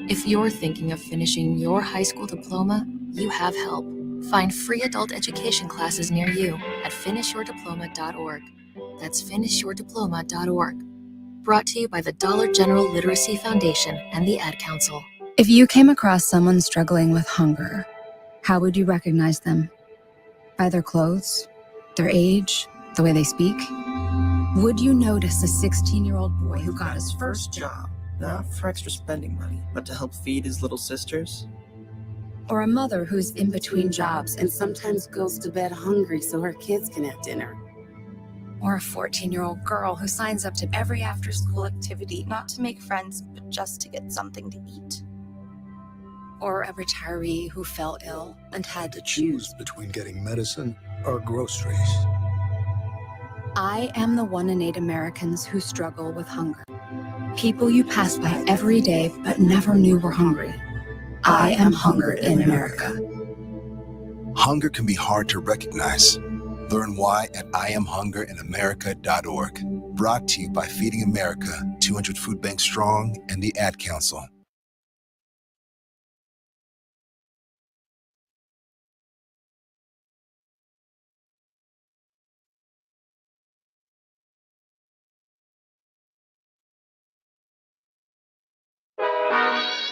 If you're thinking of finishing your high school diploma, you have help. Find free adult education classes near you at finishyourdiploma.org. That's finishyourdiploma.org. Brought to you by the Dollar General Literacy Foundation and the Ad Council. If you came across someone struggling with hunger, how would you recognize them? By their clothes, their age, the way they speak? Would you notice a 16-year-old boy who got his first job, not for extra spending money, but to help feed his little sisters? or a mother who's in between jobs and sometimes goes to bed hungry so her kids can have dinner? Or a 14-year-old girl who signs up to every after-school activity, Not to make friends, but just to get something to eat. or a retiree who fell ill and had to Choose between getting medicine or groceries. I am the 1 in 8 Americans who struggle with hunger. People you pass by every day but never knew were hungry. I am hunger in America. Hunger can be hard to recognize. Learn why at IamHungerInAmerica.org. Brought to you by Feeding America, 200 Food Banks Strong, and the Ad Council.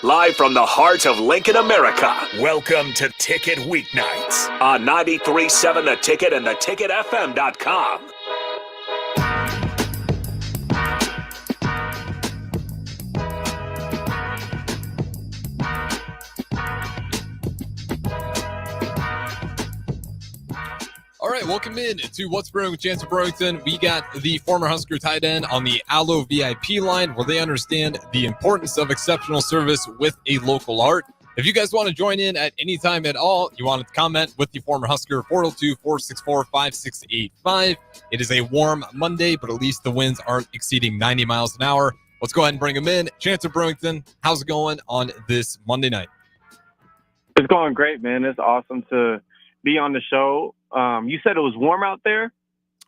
Live from the heart of Lincoln, America, welcome to Ticket Weeknights on 93.7 The Ticket and theticketfm.com. All right, welcome in to What's Brewing with Chancellor Brewington. We got the former Husker tight end on the Allo VIP line where they understand the importance of exceptional service with a local art. If you guys want to join in at any time at all, you want to comment with the former Husker, 402-464-5685. It is a warm Monday, but at least the winds aren't exceeding 90 miles an hour. Let's go ahead and bring them in. Chancellor Brewington, how's it going on this Monday night? It's going great, man. It's awesome to be on the show. You said it was warm out there?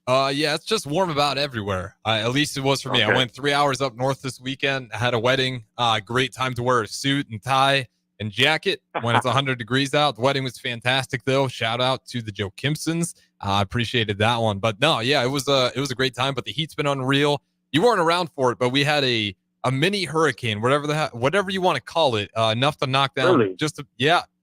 Yeah, it's just warm about everywhere. At least it was for me. Okay. I went 3 hours up north this weekend. I had a wedding. Great time to wear a suit and tie and jacket when it's 100 degrees out. The wedding was fantastic, though. Shout out to the Joe Kimpsons. I appreciated that one. But no, yeah, it was a great time. But the heat's been unreal. You weren't around for it, but we had a mini hurricane, whatever you want to call it, enough to knock down Really?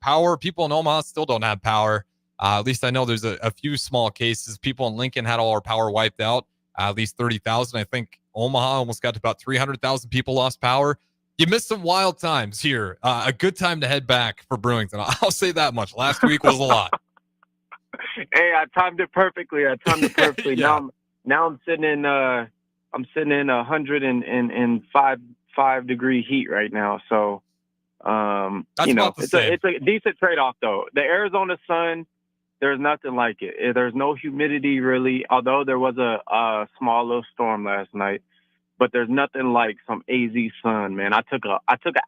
power. People in Omaha still don't have power. At least I know there's a few small cases. People in Lincoln had all our power wiped out. At least 30,000. I think Omaha almost got to about 300,000 people lost power. You missed some wild times here. A good time to head back for Brewington. I'll say that much. Last week was a lot. Hey, I timed it perfectly. Yeah. Now I'm sitting in 105 degree heat right now. So That's about the same. it's a decent trade-off though. The Arizona sun, there's nothing like it. There's no humidity really, although there was a small little storm last night. But there's nothing like some AZ sun, man. I took an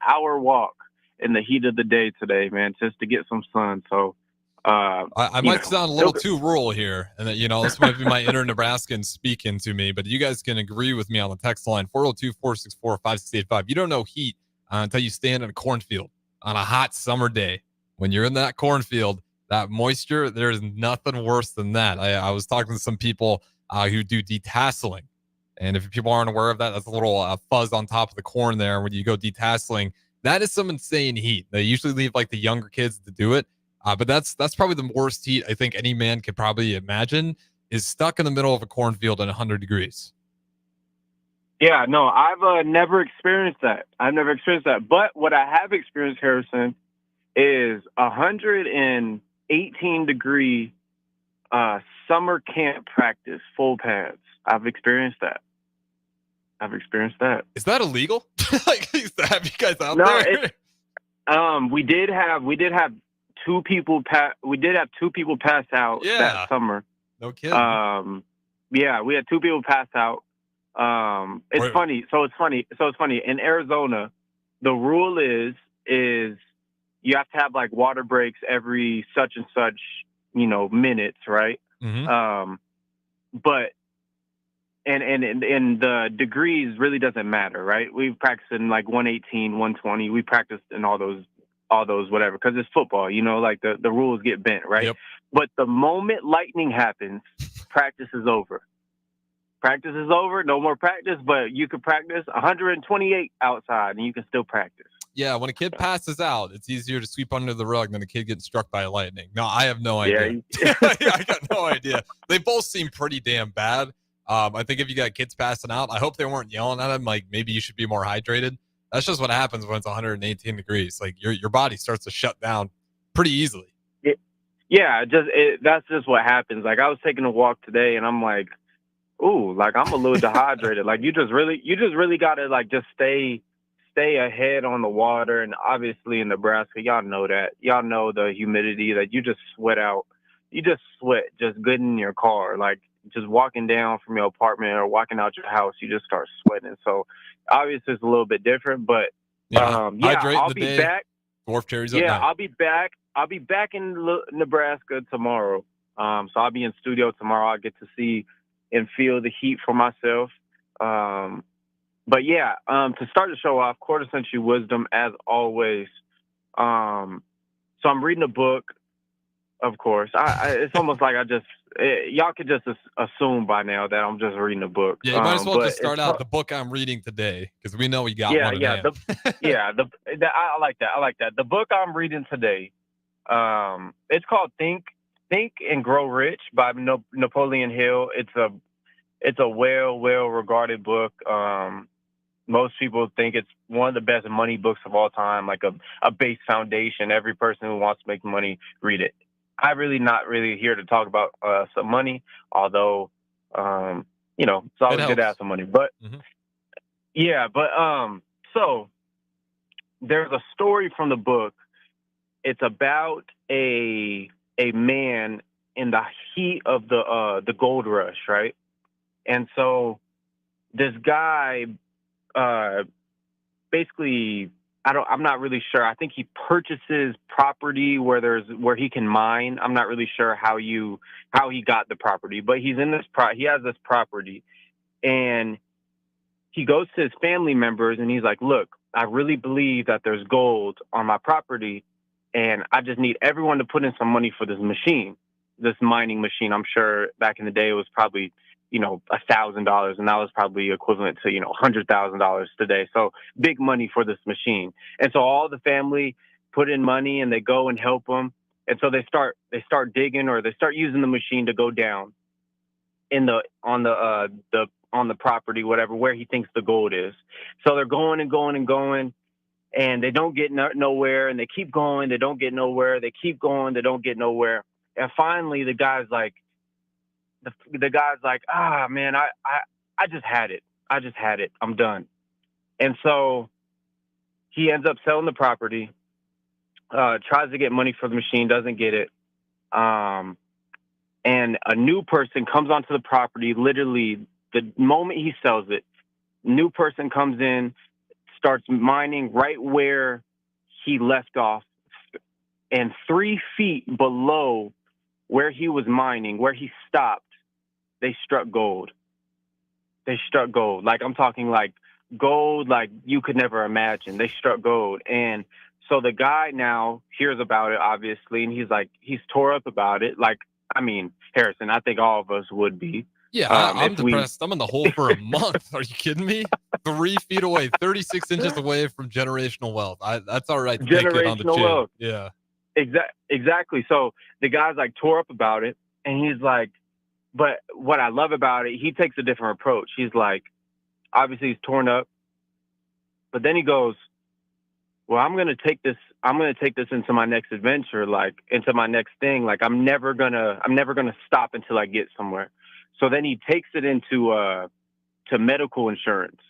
hour walk in the heat of the day today, man, just to get some sun. So I might sound a little too rural here, and that this might be my inner Nebraskan speaking to me, but you guys can agree with me on the text line 402-464-5685. You don't know heat until you stand in a cornfield on a hot summer day. When you're in that cornfield, that moisture, there's nothing worse than that. I was talking to some people who do detasseling. And if people aren't aware of that, that's a little fuzz on top of the corn there. When you go detasseling, that is some insane heat. They usually leave like the younger kids to do it. But that's probably the worst heat I think any man could probably imagine, is stuck in the middle of a cornfield at 100 degrees. Yeah, no, I've never experienced that. But what I have experienced, Harrison, is 118 degree summer camp practice, full pads. I've experienced that. Is that illegal? Have you guys out No, there? we did have two people pass out that summer. No kidding. Yeah, we had two people pass out. It's funny. In Arizona, the rule is you have to have like water breaks every such and such, minutes, right? Mm-hmm. But and the degrees really doesn't matter, right? We've practiced in like 118, 120. We practiced in all those whatever, because it's football, like the rules get bent, right? Yep. But the moment lightning happens, practice is over. Practice is over. No more practice, but you could practice 128 outside, and you can still practice. Yeah, when a kid passes out, it's easier to sweep under the rug than a kid getting struck by lightning. No, I have no idea. Yeah. I got no idea. They both seem pretty damn bad. I think if you got kids passing out, I hope they weren't yelling at them like maybe you should be more hydrated. That's just what happens when it's 118 degrees. Like your body starts to shut down pretty easily. Yeah, that's just what happens. Like I was taking a walk today, and I'm like, ooh, like I'm a little dehydrated. Like you just really gotta like just stay ahead on the water. And obviously in Nebraska, y'all know the humidity that you just sweat out. You just sweat just good in your car. Like just walking down from your apartment or walking out your house, you just start sweating. So obviously it's a little bit different, but I'll be back. Dwarf cherries at night. I'll be back. I'll be back in Nebraska tomorrow. So I'll be in studio tomorrow. I'll get to see and feel the heat for myself. But yeah, to start the show off, quarter century wisdom as always. So I'm reading a book, of course. It's almost like y'all could just assume by now that I'm just reading a book. Yeah, you might as well just start out the book I'm reading today, because we know we got one. I like that. I like that. The book I'm reading today, it's called Think and Grow Rich by Napoleon Hill. It's a well regarded book. Most people think it's one of the best money books of all time, like a base foundation. Every person who wants to make money, read it. I'm really not really here to talk about some money, although, it's always good to have some money. But so there's a story from the book. It's about a man in the heat of the gold rush, right? And so this guy, basically, I'm not really sure. I think he purchases property where he can mine. I'm not really sure how he got the property, but he's in he has this property, and he goes to his family members and he's like, look, I really believe that there's gold on my property, and I just need everyone to put in some money for this mining machine. I'm sure back in the day it was probably $1,000, and that was probably equivalent to $100,000 today. So big money for this machine. And so all the family put in money, and they go and help them. And so they start digging, or they start using the machine to go down on the property, whatever, where he thinks the gold is. So they're going and going and going, and they don't get nowhere, and they keep going. They don't get nowhere. They keep going. They don't get nowhere. And finally, the guy's like, ah, man, I just had it. I'm done. And so he ends up selling the property, tries to get money for the machine, doesn't get it. And a new person comes onto the property. Literally, the moment he sells it, new person comes in, starts mining right where he left off. And 3 feet below where he was mining, where he stopped, they struck gold. Like, I'm talking like gold, like you could never imagine. They struck gold. And so the guy now hears about it, obviously, and he's tore up about it. Like, I mean, Harrison, I think all of us would be. Yeah, I'm depressed. I'm in the hole for a month. Are you kidding me? 3 feet away, 36 inches away from generational wealth. That's all right. Generational wealth. Yeah. Exactly. So the guy's like tore up about it, and he's like, but what I love about it, he takes a different approach. He's like, obviously he's torn up, but then he goes, well, I'm going to take this into my next adventure, like into my next thing. Like I'm never going to stop until I get somewhere. So then he takes it into, to medical insurance.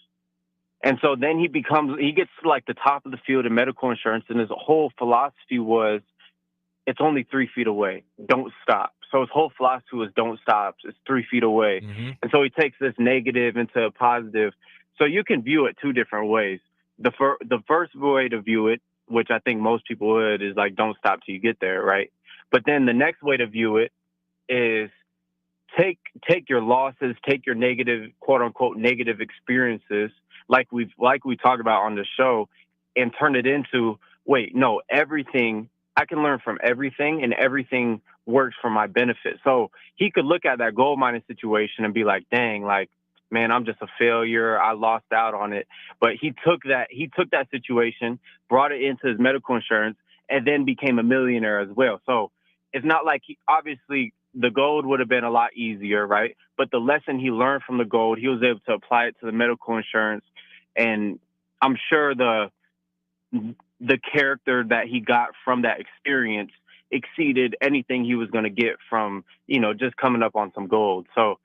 And so then he gets to like the top of the field in medical insurance. And his whole philosophy was, it's only 3 feet away. Don't stop. So his whole philosophy was don't stop. It's 3 feet away. Mm-hmm. And so he takes this negative into a positive. So you can view it two different ways. The first way to view it, which I think most people would, is like, don't stop till you get there, right? But then the next way to view it is take your losses, take your negative, quote unquote, negative experiences, like we talk about on the show, and turn it into, wait, no, everything, I can learn from everything, and everything works for my benefit. So he could look at that gold mining situation and be like, dang, like, man, I'm just a failure. I lost out on it. But he took that situation, brought it into his medical insurance, and then became a millionaire as well. So it's not like obviously the gold would have been a lot easier, right? But the lesson he learned from the gold, he was able to apply it to the medical insurance. And I'm sure the character that he got from that experience exceeded anything he was going to get from, just coming up on some gold. So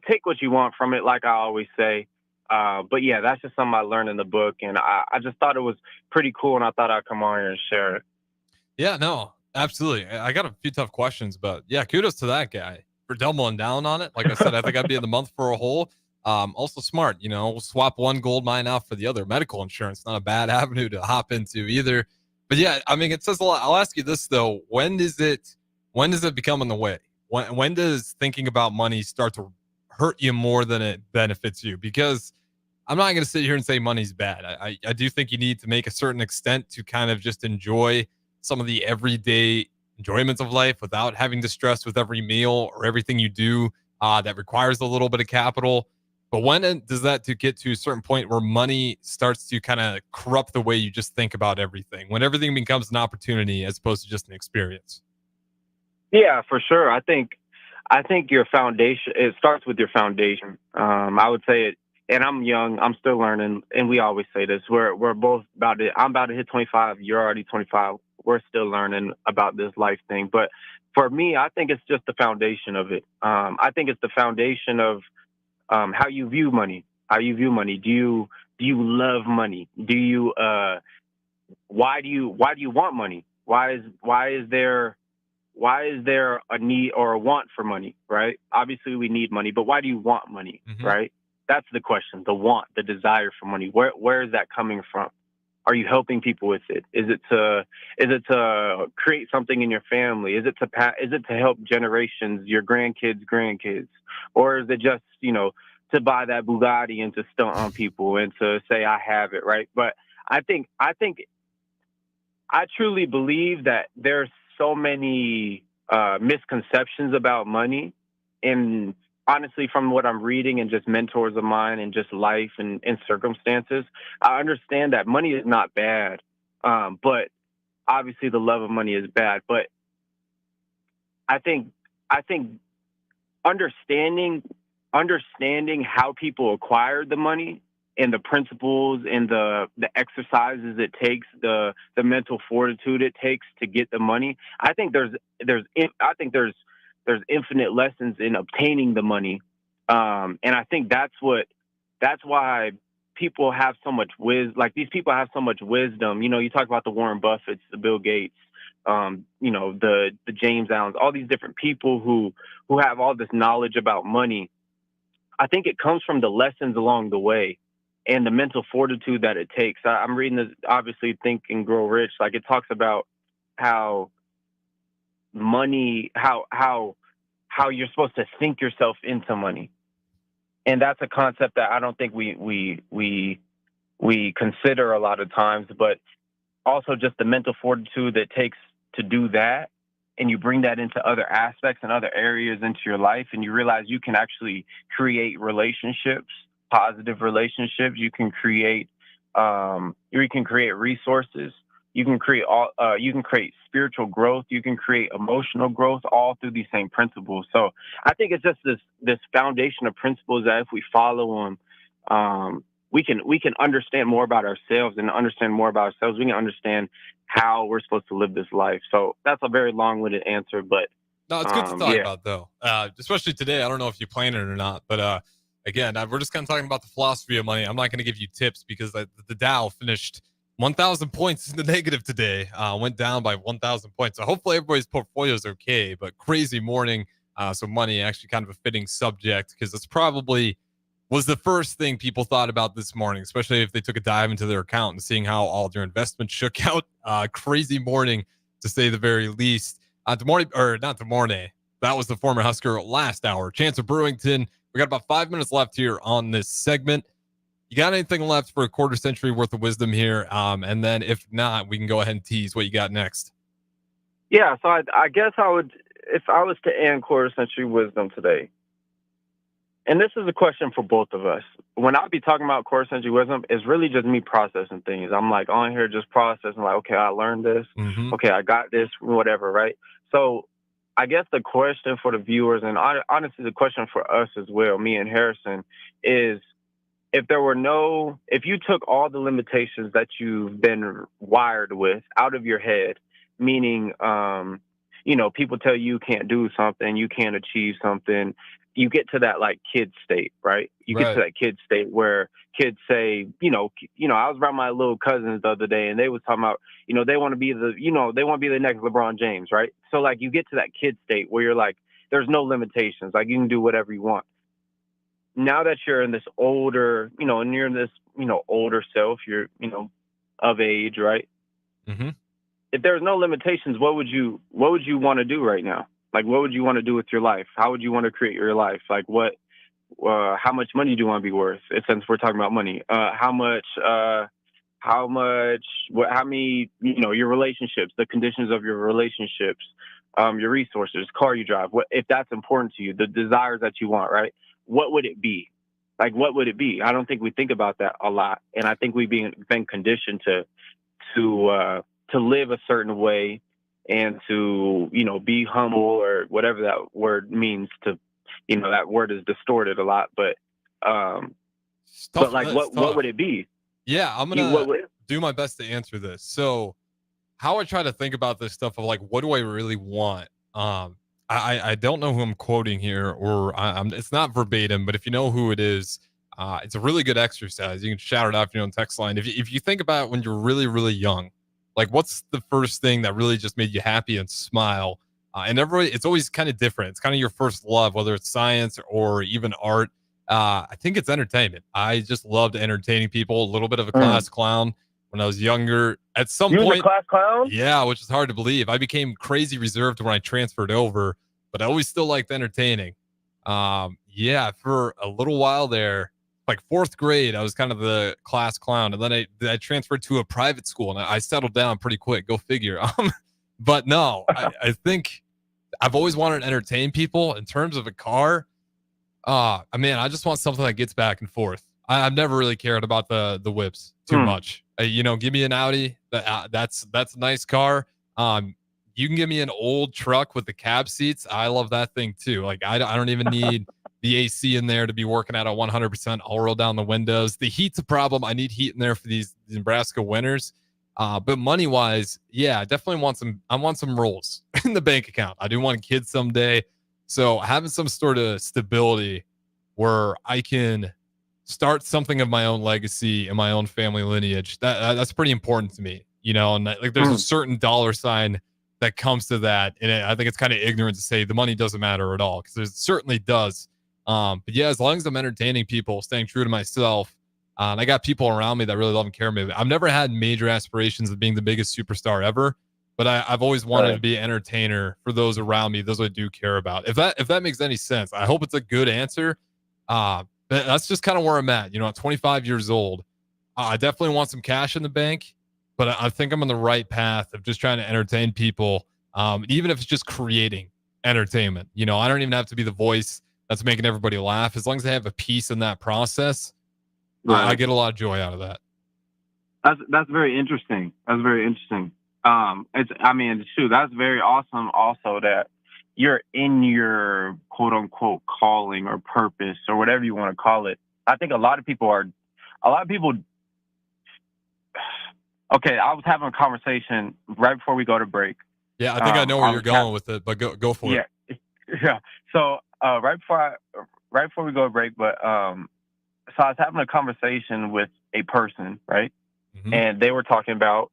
take what you want from it, like I always say. But yeah, that's just something I learned in the book. And I just thought it was pretty cool. And I thought I'd come on here and share it. Yeah, no, absolutely. I got a few tough questions, but yeah, kudos to that guy for doubling down on it. Like I said, I think I'd be in the month for a whole. Also smart, we'll swap one gold mine out for the other. Medical insurance, not a bad avenue to hop into either. But yeah, I mean, it says a lot. I'll ask you this though. When does it become in the way? When does thinking about money start to hurt you more than it benefits you? Because I'm not going to sit here and say money's bad. I do think you need to make a certain extent to kind of just enjoy some of the everyday enjoyments of life without having to stress with every meal or everything you do that requires a little bit of capital. But when does that to get to a certain point where money starts to kind of corrupt the way you just think about everything, when everything becomes an opportunity as opposed to just an experience? Yeah, for sure. I think your foundation, it starts with your foundation. I would say it, and I'm young, I'm still learning, and we always say this. We're both about to, I'm about to hit 25, you're already 25. We're still learning about this life thing. But for me, I think it's just the foundation of it. I think it's the foundation of how you view money. How you view money. Do you love money? Do you why do you want money? Why is there a need or a want for money, right? Obviously we need money, but why do you want money, right? That's the question. The want, the desire for money. Where is that coming from? Are you helping people with it? Is it to create something in your family? Is it to help generations, your grandkids, or is it just, to buy that Bugatti and to stunt on people and to say I have it, right? But I truly believe that there's so many misconceptions about money, and honestly, from what I'm reading and just mentors of mine and just life and circumstances, I understand that money is not bad. But obviously the love of money is bad. But I think understanding how people acquired the money and the principles and the exercises it takes, the mental fortitude it takes to get the money. I think there's infinite lessons in obtaining the money. And I think that's why people have so much wisdom. Like, these people have so much wisdom. You talk about the Warren Buffetts, the Bill Gates, the James Allens, all these different people who have all this knowledge about money. I think it comes from the lessons along the way and the mental fortitude that it takes. I'm reading this, obviously, Think and Grow Rich. Like, it talks about how money, how you're supposed to think yourself into money. And that's a concept that I don't think we consider a lot of times, but also just the mental fortitude that it takes to do that. And you bring that into other aspects and other areas into your life, and you realize you can actually create relationships, positive relationships. You can create resources. You can create spiritual growth. You can create emotional growth, all through these same principles. So I think it's just this foundation of principles that if we follow them, we can understand more about ourselves, and understand more about ourselves, we can understand how we're supposed to live this life. So that's a very long-winded answer, but no, it's good to talk about, though. Especially today. I don't know if you plan it or not, but again, we're just kind of talking about the philosophy of money. I'm not going to give you tips because the Dow finished 1,000 points in the negative today, went down by 1,000 points. So hopefully everybody's portfolio is okay, but crazy morning. So money, actually kind of a fitting subject, because it's probably was the first thing people thought about this morning, especially if they took a dive into their account and seeing how all their investments shook out. Crazy morning, to say the very least. Not the morning, That was the former Husker last hour. Chancellor Brewington. We got about 5 minutes left here on this segment. You got anything left for a quarter century worth of wisdom here? And then if not, we can go ahead and tease what you got next. Yeah, so I guess I would, if I was to end quarter century wisdom today, and this is a question for both of us. When I be talking about quarter century wisdom, it's really just me processing things. I'm like on here just processing, like, okay, I learned this. Okay, I got this, whatever, right? So I guess the question for the viewers, and honestly, the question for us as well, me and Harrison, is if you took all the limitations that you've been wired with out of your head, meaning, people tell you can't do something, you can't achieve something, you get to that like kid state, right? You get to that kid state where kids say, I was around my little cousins the other day and they was talking about, they want to be the next LeBron James, right? So like you get to that kid state where you're like, there's no limitations. Like you can do whatever you want. Now that you're in this older, and you're in this, older self, you're, of age, right? Mm-hmm. If there's no limitations, what would you want to do right now? Like, what would you want to do with your life? How would you want to create your life? Like, how much money do you want to be worth? Since we're talking about money, how many, your relationships, the conditions of your relationships, your resources, car you drive, if that's important to you, the desires that you want, right? What would it be? Like, what would it be? I don't think we think about that a lot. And I think we've been conditioned to live a certain way and to, be humble or whatever that word means to, that word is distorted a lot, but like, what would it be? Yeah. I'm going to do my best to answer this. So how I try to think about this stuff of like, what do I really want? I don't know who I'm quoting here, or it's not verbatim, but if you know who it is, it's a really good exercise. You can shout it out if you're on text line. If you think about when you're really, really young, like what's the first thing that really just made you happy and smile? And it's always kind of different. It's kind of your first love, whether it's science or even art. I think it's entertainment. I just loved entertaining people, a little bit of a class clown when I was younger. At some point, was a class clown? Yeah, which is hard to believe. I became crazy reserved when I transferred over, but I always still liked entertaining. For a little while there, like fourth grade, I was kind of the class clown, and then I transferred to a private school, and I settled down pretty quick. Go figure. But no, I think I've always wanted to entertain people. In terms of a car, I just want something that gets back and forth. I've never really cared about the whips too much. Give me an Audi. That's a nice car. You can give me an old truck with the cab seats. I love that thing too. Like I don't even need the AC in there to be working at a 100%. I'll roll down the windows. The heat's a problem. I need heat in there for these Nebraska winters. But money wise, yeah, I definitely want some rolls in the bank account. I do want kids someday. So having some sort of stability where I can start something of my own legacy and my own family lineage, that's pretty important to me, and like there's a certain dollar sign that comes to that. And I think it's kind of ignorant to say the money doesn't matter at all, because it certainly does. But yeah, as long as I'm entertaining people, staying true to myself, and I got people around me that really love and care me. I've never had major aspirations of being the biggest superstar ever, but I've always wanted to be an entertainer for those around me, those I do care about. If that makes any sense, I hope it's a good answer. But that's just kind of where I'm at. At 25 years old, I definitely want some cash in the bank, but I think I'm on the right path of just trying to entertain people. Even if it's just creating entertainment, I don't even have to be the voice that's making everybody laugh. As long as I have a piece in that process, I get a lot of joy out of that. That's very interesting. That's very interesting. It's true. That's very awesome. Also, that you're in your quote unquote calling or purpose or whatever you want to call it. I think a lot of people. Okay, I was having a conversation right before we go to break. Yeah, I think I know where you're going with it, but go for it. Yeah. So right before we go to break, but so I was having a conversation with a person, right? Mm-hmm. And they were talking about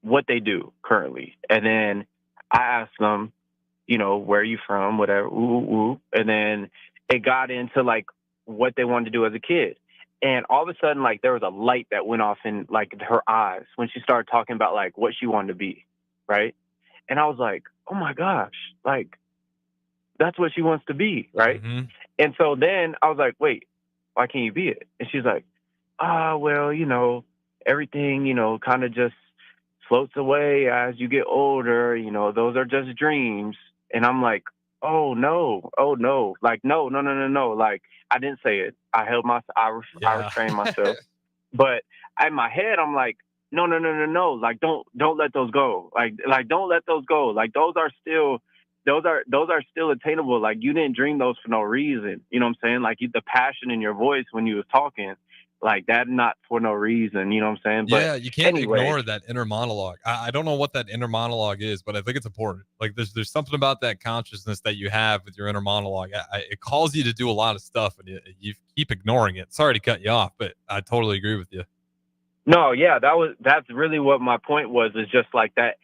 what they do currently. And then I asked them, where are you from? Whatever. And then it got into like what they wanted to do as a kid. And all of a sudden, like there was a light that went off in like her eyes when she started talking about like what she wanted to be. Right. And I was like, oh my gosh, like, that's what she wants to be, right? Mm-hmm. And so then I was like, wait, why can't you be it? And she's like, well, everything, kind of just floats away as you get older. Those are just dreams. And I'm like, oh no, like, no. Like, I didn't say it. I I restrained myself. But in my head, I'm like, no. Like, don't let those go. Like, don't let those go. Like, those are still attainable. Like, you didn't dream those for no reason. You know what I'm saying? Like, the passion in your voice when you was talking, like, that not for no reason. You know what I'm saying? Yeah, But you can't anyway, ignore that inner monologue. I don't know what that inner monologue is, but I think it's important. Like, there's something about that consciousness that you have with your inner monologue. It calls you to do a lot of stuff, and you keep ignoring it. Sorry to cut you off, but I totally agree with you. no, yeah, that's really what my point was. Is just like that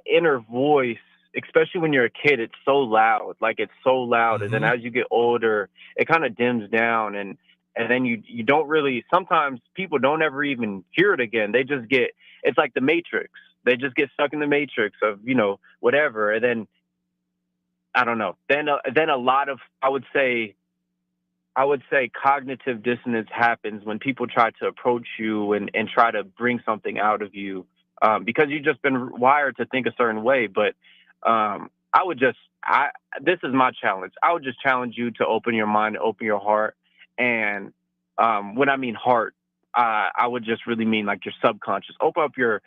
inner voice, especially when you're a kid, it's so loud. Like, it's so loud, Mm-hmm. and then as you get older, it kind of dims down, and then you don't really. Sometimes people don't ever even hear it again. They just get. It's like the Matrix. They just get stuck in the Matrix of whatever, and then I don't know. Then a lot of I would say cognitive dissonance happens when people try to approach you and try to bring something out of you, because you've just been wired to think a certain way. But this is my challenge. I would just challenge you to open your mind, open your heart. And when I mean heart, I would just really mean like your subconscious. Open up your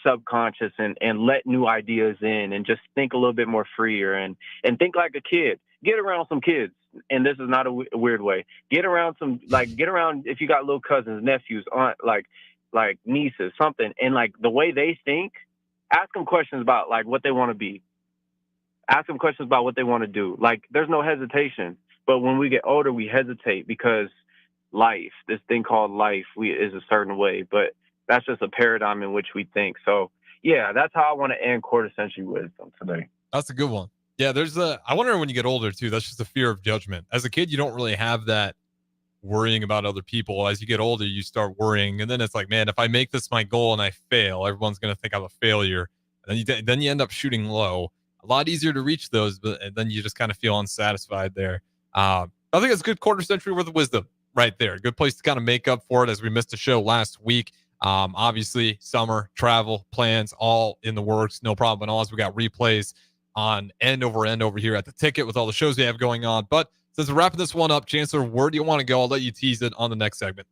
subconscious and let new ideas in, and just think a little bit more freer and think like a kid. Get around some kids. And this is not a weird way. Get around if you got little cousins, nephews, aunt, like nieces, something. And like the way they think, ask them questions about like what they want to be. Ask them questions about what they want to do. Like, there's no hesitation. But when we get older, we hesitate because this thing called life, is a certain way. But that's just a paradigm in which we think. So yeah, that's how I want to end quarter century wisdom today. That's a good one. Yeah, I wonder when you get older too, that's just a fear of judgment. As a kid, you don't really have that worrying about other people. As you get older, you start worrying. And then it's like, man, if I make this my goal and I fail, everyone's going to think I'm a failure. And then you end up shooting low. A lot easier to reach those, but then you just kind of feel unsatisfied there. I think it's a good quarter century worth of wisdom right there. Good place to kind of make up for it, as we missed a show last week. Obviously, summer, travel, plans, all in the works. No problem at all, as we got replays on end over here at the Ticket with all the shows we have going on. But since we're wrapping this one up, Chancellor, where do you want to go? I'll let you tease it on the next segment.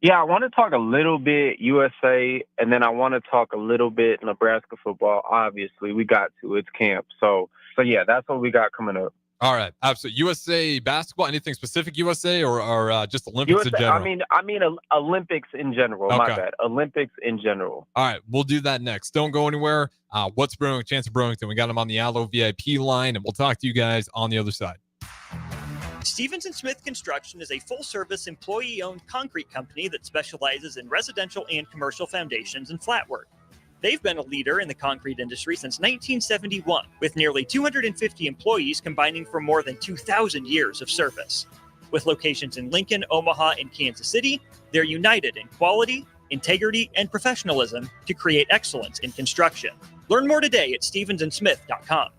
Yeah, I want to talk a little bit USA, and then I want to talk a little bit Nebraska football. Obviously, we got to. It's camp. So yeah, that's what we got coming up. All right, absolutely. USA basketball, anything specific USA or just Olympics in general? I mean Olympics in general. Okay. My bad. Olympics in general. All right, we'll do that next. Don't go anywhere. What's brewing with Chancellor Brewington? We got him on the Allo VIP line, and we'll talk to you guys on the other side. Stevens & Smith Construction is a full-service, employee-owned concrete company that specializes in residential and commercial foundations and flat work. They've been a leader in the concrete industry since 1971, with nearly 250 employees combining for more than 2,000 years of service. With locations in Lincoln, Omaha, and Kansas City, they're united in quality, integrity, and professionalism to create excellence in construction. Learn more today at stevensandsmith.com.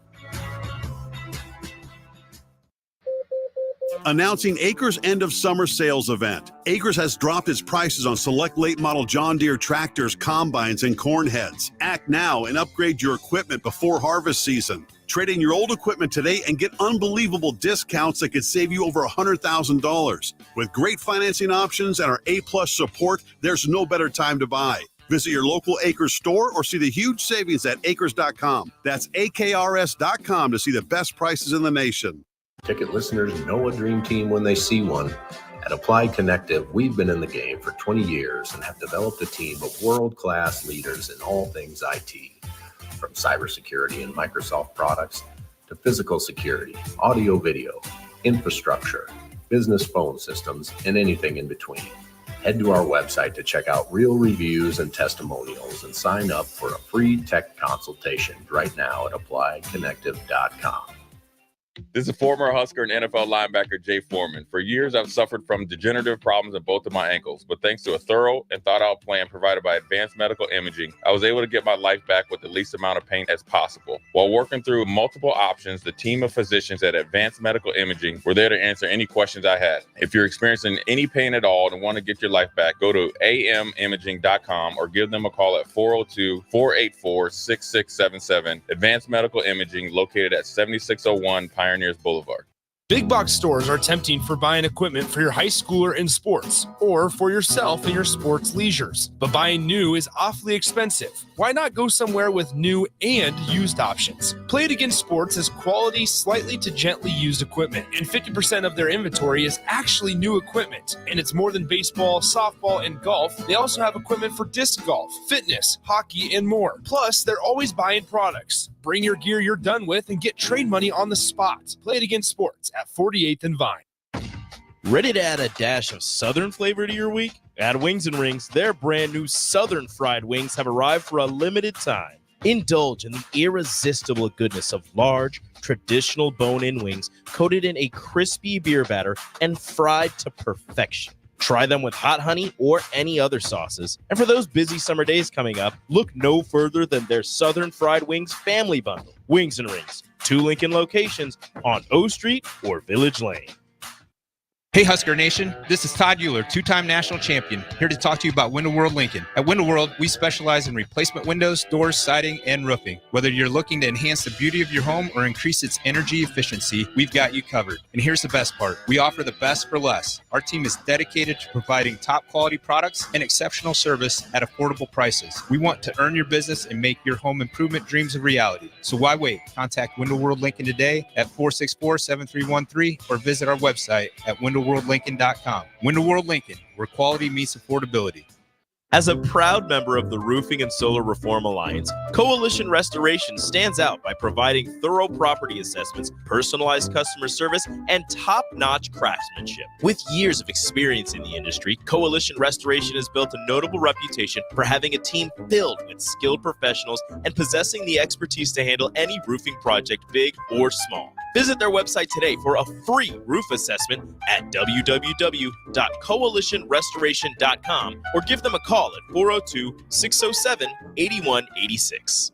Announcing Acres' end of summer sales event. Acres has dropped its prices on select late model John Deere tractors, combines, and corn heads. Act now and upgrade your equipment before harvest season. Trade in your old equipment today and get unbelievable discounts that could save you over $100,000. With great financing options and our A+ support, there's no better time to buy. Visit your local Acres store or see the huge savings at acres.com. That's AKRS.com to see the best prices in the nation. Ticket listeners know a dream team when they see one. At Applied Connective, we've been in the game for 20 years and have developed a team of world-class leaders in all things IT. From cybersecurity and Microsoft products to physical security, audio-video, infrastructure, business phone systems, and anything in between. Head to our website to check out real reviews and testimonials and sign up for a free tech consultation right now at appliedconnective.com. This is former Husker and NFL linebacker Jay Foreman. For years, I've suffered from degenerative problems in both of my ankles, but thanks to a thorough and thought-out plan provided by Advanced Medical Imaging, I was able to get my life back with the least amount of pain as possible. While working through multiple options, the team of physicians at Advanced Medical Imaging were there to answer any questions I had. If you're experiencing any pain at all and want to get your life back, go to amimaging.com or give them a call at 402-484-6677. Advanced Medical Imaging, located at 7601 Pioneers Boulevard. Big box stores are tempting for buying equipment for your high schooler in sports or for yourself in your sports leisures. But buying new is awfully expensive. Why not go somewhere with new and used options? Play It Again Sports has quality, slightly to gently used equipment, and 50% of their inventory is actually new equipment. And it's more than baseball, softball, and golf. They also have equipment for disc golf, fitness, hockey, and more. Plus, they're always buying products. Bring your gear you're done with and get trade money on the spot. Play It Again Sports at 48th and Vine. Ready to add a dash of Southern flavor to your week? At Wings and Rings, their brand new Southern fried wings have arrived for a limited time. Indulge in the irresistible goodness of large, traditional bone-in wings coated in a crispy beer batter and fried to perfection. Try them with hot honey or any other sauces. And for those busy summer days coming up, look no further than their Southern Fried Wings Family Bundle. Wings and Rings, 2 Lincoln locations on O Street or Village Lane. Hey Husker Nation, this is Todd Euler, 2-time national champion, here to talk to you about Window World Lincoln. At Window World, we specialize in replacement windows, doors, siding, and roofing. Whether you're looking to enhance the beauty of your home or increase its energy efficiency, we've got you covered. And here's the best part. We offer the best for less. Our team is dedicated to providing top quality products and exceptional service at affordable prices. We want to earn your business and make your home improvement dreams a reality. So why wait? Contact Window World Lincoln today at 464-7313 or visit our website at windowworldlincoln.com. Window World Lincoln, where quality meets affordability. As a proud member of the Roofing and Solar Reform Alliance, Coalition Restoration stands out by providing thorough property assessments, personalized customer service, and top-notch craftsmanship. With years of experience in the industry, Coalition Restoration has built a notable reputation for having a team filled with skilled professionals and possessing the expertise to handle any roofing project, big or small. Visit their website today for a free roof assessment at www.coalitionrestoration.com or give them a call at 402-607-8186.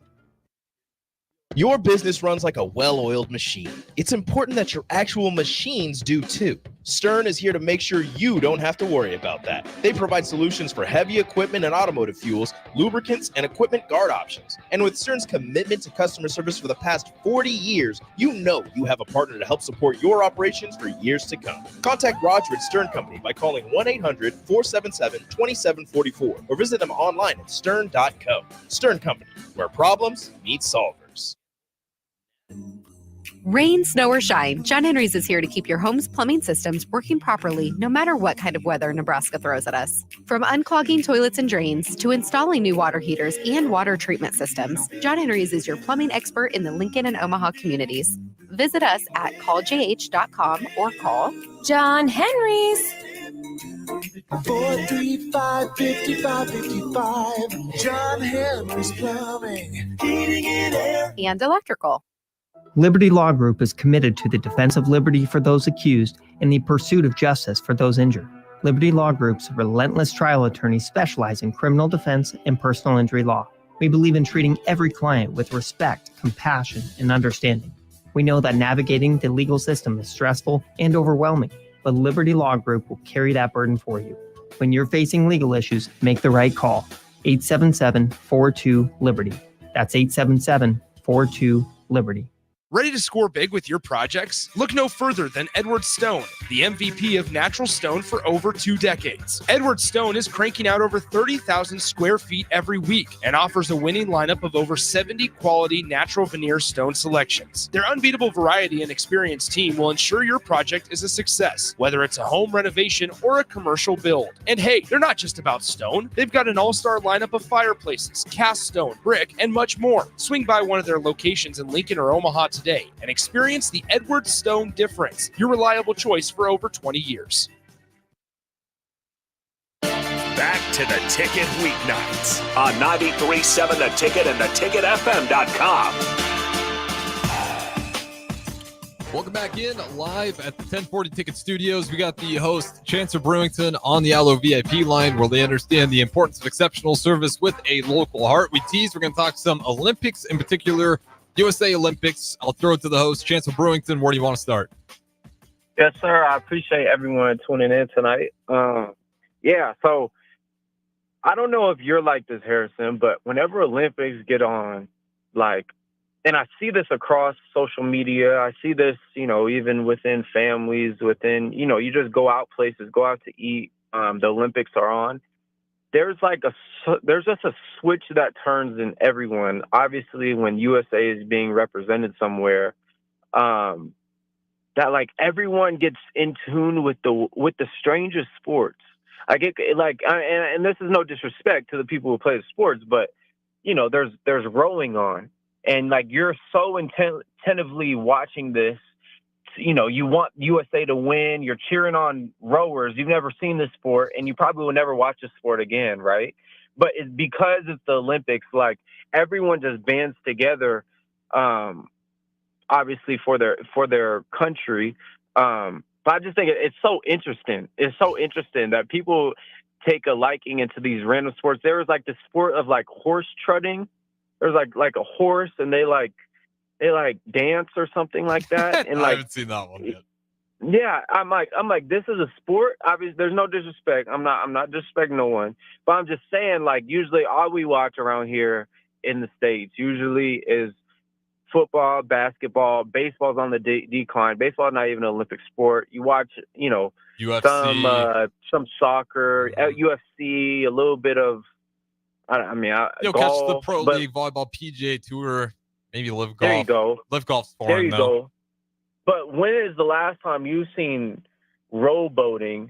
Your business runs like a well-oiled machine. It's important that your actual machines do too. Stern is here to make sure you don't have to worry about that. They provide solutions for heavy equipment and automotive fuels, lubricants, and equipment guard options. And with Stern's commitment to customer service for the past 40 years, you know you have a partner to help support your operations for years to come. Contact Roger at Stern Company by calling 1-800-477-2744 or visit them online at stern.co. Stern Company, where problems meet solvers. Rain, snow, or shine, John Henry's is here to keep your home's plumbing systems working properly no matter what kind of weather Nebraska throws at us. From unclogging toilets and drains to installing new water heaters and water treatment systems, John Henry's is your plumbing expert in the Lincoln and Omaha communities. Visit us at calljh.com or call John Henry's. 435-5555. John Henry's Plumbing, Heating and Air, and Electrical. Liberty Law Group is committed to the defense of liberty for those accused and the pursuit of justice for those injured. Liberty Law Group's relentless trial attorneys specialize in criminal defense and personal injury law. We believe in treating every client with respect, compassion, and understanding. We know that navigating the legal system is stressful and overwhelming, but Liberty Law Group will carry that burden for you. When you're facing legal issues, make the right call. 877-42-LIBERTY. That's 877-42-LIBERTY. Ready to score big with your projects? Look no further than Edward Stone, the MVP of natural stone for over 2 decades. Edward Stone is cranking out over 30,000 square feet every week and offers a winning lineup of over 70 quality natural veneer stone selections. Their unbeatable variety and experienced team will ensure your project is a success, whether it's a home renovation or a commercial build. And hey, they're not just about stone. They've got an all-star lineup of fireplaces, cast stone, brick, and much more. Swing by one of their locations in Lincoln or Omaha today and experience the Edward Stone difference, your reliable choice for over 20 years. Back to the Ticket weeknights on 93.7 The Ticket and theticketfm.com. Welcome back in live at the 1040 Ticket Studios. We got the host, Chancellor Brewington, on the Allo VIP line where they understand the importance of exceptional service with a local heart. We tease we're going to talk some Olympics, in particular, USA Olympics. I'll throw it to the host, Chancellor Brewington. Where do you want to start? Yes, sir. I appreciate everyone tuning in tonight. So I don't know if you're like this, Harrison, but whenever Olympics get on, and I see this across social media, I see this, even within families, you just go out places, go out to eat. The Olympics are on. There's just a switch that turns in everyone. Obviously, when USA is being represented somewhere, that everyone gets in tune with the strangest sports. And this is no disrespect to the people who play the sports, but there's rowing on. And you're so attentively watching this, you want USA to win. You're cheering on rowers. You've never seen this sport, and you probably will never watch this sport again, right? But it's because it's the Olympics. Everyone just bands together, obviously for their country. But I just think it's so interesting. It's so interesting that people take a liking into these random sports. There was the sport of horse trotting. There's like a horse and they dance or something like that. And I haven't seen that one yet. Yeah, I'm like, this is a sport. Obviously, there's no disrespect. I'm not disrespecting no one, but I'm just saying usually all we watch around here in the States usually is football, basketball, baseball's on the decline. Baseball's not even an Olympic sport. You watch, UFC. Some soccer, UFC, a little bit of. You'll golf, catch the Pro League Volleyball PGA Tour, maybe Live Golf. There you go. Live Golf's There foreign, you though. go. But when is the last time you've seen rowboating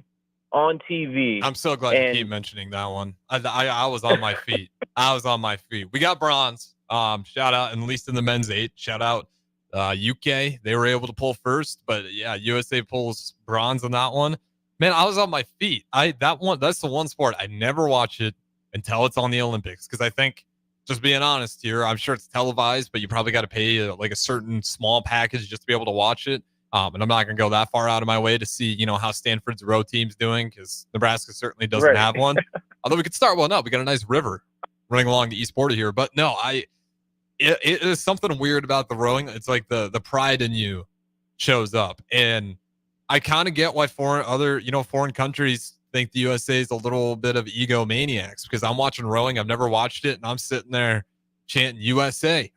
on TV? I'm so glad you keep mentioning that one. I was on my feet. I was on my feet. We got bronze. Shout out, at least in the men's 8. Shout out UK. They were able to pull first, but yeah, USA pulls bronze on that one. Man, I was on my feet. That's the one sport I never watch it until it's on the Olympics, because I think, just being honest here, I'm sure it's televised, but you probably got to pay a certain small package just to be able to watch it. And I'm not going to go that far out of my way to see, how Stanford's row team's doing, because Nebraska certainly doesn't have one. Although we could start one up. We got a nice river running along the East border here. But no, it is something weird about the rowing. It's like the pride in you shows up. And I kind of get why foreign countries think the USA is a little bit of egomaniacs, because I'm watching rowing. I've never watched it, and I'm sitting there chanting USA.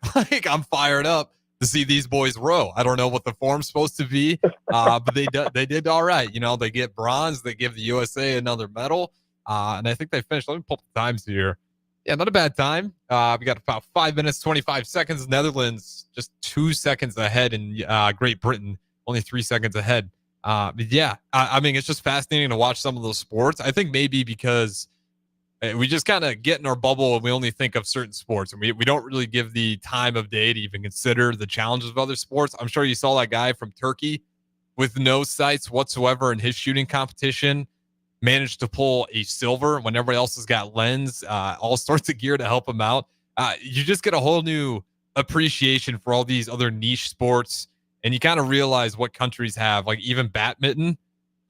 I'm fired up to see these boys row. I don't know what the form's supposed to be, but they did all right. They get bronze. They give the USA another medal, and I think they finished. Let me pull up the times here. Yeah, not a bad time. We got about 5 minutes, 25 seconds. Netherlands just 2 seconds ahead, and Great Britain only 3 seconds ahead. But yeah, I mean, it's just fascinating to watch some of those sports. I think maybe because we just kind of get in our bubble and we only think of certain sports, and we don't really give the time of day to even consider the challenges of other sports. I'm sure you saw that guy from Turkey with no sights whatsoever in his shooting competition managed to pull a silver when everybody else has got lens, all sorts of gear to help him out. You just get a whole new appreciation for all these other niche sports. And you kind of realize what countries have, even badminton.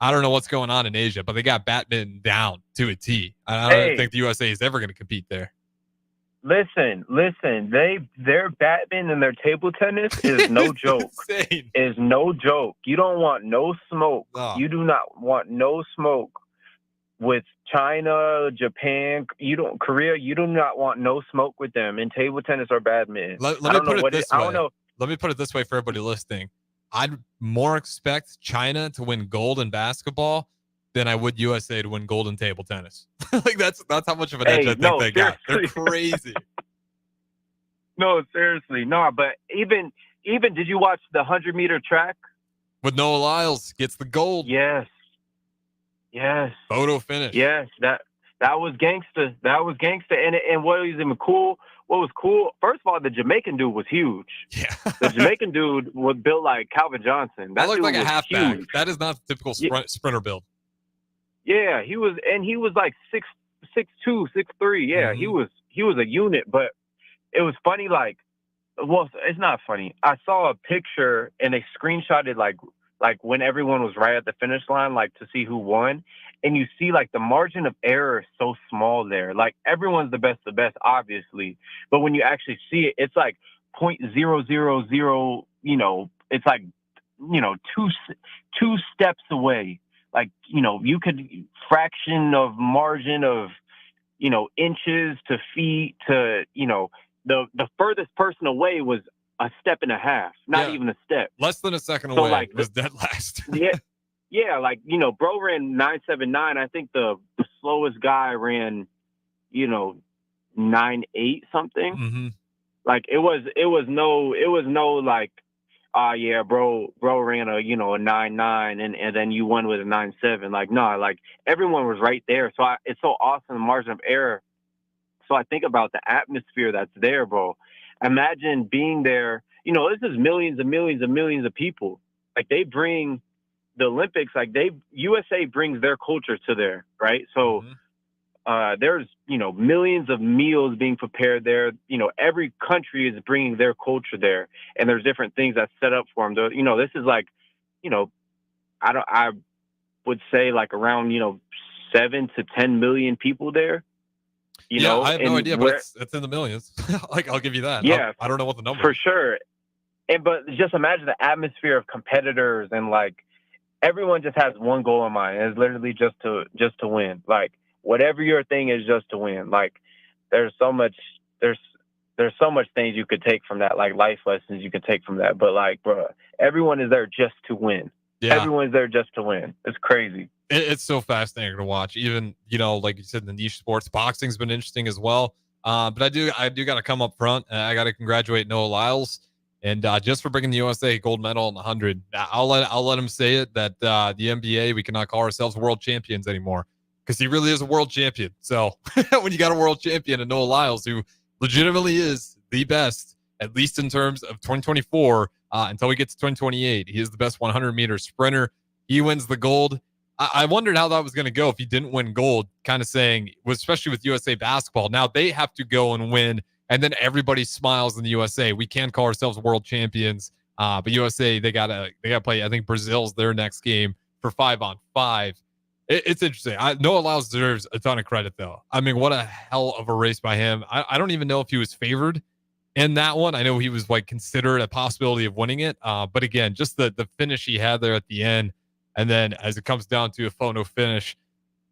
I don't know what's going on in Asia, but they got badminton down to a T. I don't think the USA is ever going to compete there. Listen. Their badminton and their table tennis is no joke. Insane. Is no joke. You don't want no smoke. Oh. You do not want no smoke with China, Japan. Korea. You do not want no smoke with them in table tennis or badminton. Let me put it this way. I don't know. Let me put it this way for everybody listening. I'd more expect China to win gold in basketball than I would USA to win gold in table tennis. That's how much of an edge I think they got. They're crazy. No, seriously. No, but even did you watch the 100-meter track? With Noah Lyles gets the gold. Yes. Photo finish. Yes, that was gangster. And what was even cool? What was cool? First of all, the Jamaican dude was huge. Yeah. The Jamaican dude was built like Calvin Johnson. That looked like a halfback. That is not the typical sprinter build. Yeah, he was like 6'2", 6'3". Yeah, he was a unit. But it was funny. Well, it's not funny. I saw a picture and they screenshotted like when everyone was right at the finish line, like to see who won. And you see like the margin of error is so small there. Like everyone's the best, obviously. But when you actually see it, it's like 0.000, it's like, two steps away. Like, you could fraction of margin of, inches to feet to, the furthest person away was a step and a half, not even a step. Less than a second So, away like, was dead last. yeah, like, bro ran 9.79. I think the slowest guy ran, 9.8 something. Mm-hmm. Like it was no like, yeah, bro ran a 9.9 and then you won with a 9.7. Like, no, like everyone was right there. So it's so awesome, the margin of error. So I think about the atmosphere that's there, bro. Imagine being there. This is millions and millions and millions of people. Like they bring the Olympics, like USA brings their culture to there, right? So there's, millions of meals being prepared there. Every country is bringing their culture there, and there's different things that's set up for them. This is like, I would say like around, 7 to 10 million people there. I have no idea, but it's in the millions. Like, I'll give you that. Yeah, I don't know what the number for is. sure. But just imagine the atmosphere of competitors and like everyone just has one goal in mind. It's literally just to win. Like whatever your thing is, just to win. Like there's so much things you could take from that, like life lessons you could take from that. But like, bro, everyone is there just to win. Yeah. Everyone's there just to win. It's crazy. It's so fascinating to watch. Even, like you said, the niche sports, boxing's been interesting as well. But I do got to come up front. I got to congratulate Noah Lyles, and just for bringing the USA gold medal in the 100. I'll let him say it that the NBA, we cannot call ourselves world champions anymore because he really is a world champion. So when you got a world champion and Noah Lyles, who legitimately is the best, at least in terms of 2024, until we get to 2028, he is the best 100-meter sprinter. He wins the gold. I wondered how that was going to go if he didn't win gold, kind of saying, especially with USA basketball. Now they have to go and win, and then everybody smiles in the USA. We can call ourselves world champions, but USA, they gotta play. I think Brazil's their next game for 5-on-5. It's interesting. Noah Lyles deserves a ton of credit, though. I mean, what a hell of a race by him. I don't even know if he was favored in that one. I know he was like considered a possibility of winning it, but again, just the finish he had there at the end. And then as it comes down to a photo finish,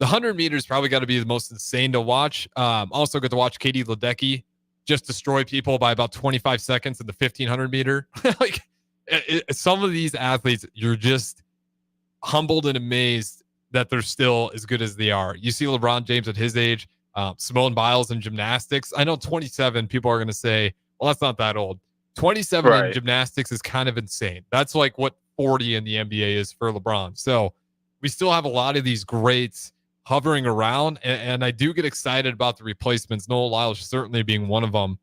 the 100 meters probably got to be the most insane to watch. Also got to watch Katie Ledecky just destroy people by about 25 seconds in the 1500 meter. Like some of these athletes, you're just humbled and amazed that they're still as good as they are. You see LeBron James at his age, Simone Biles in gymnastics. I know 27 people are going to say, well, that's not that old. 27 in gymnastics is kind of insane. That's like what 40 in the NBA is for LeBron. So we still have a lot of these greats hovering around, and I do get excited about the replacements. Noah Lyles certainly being one of them.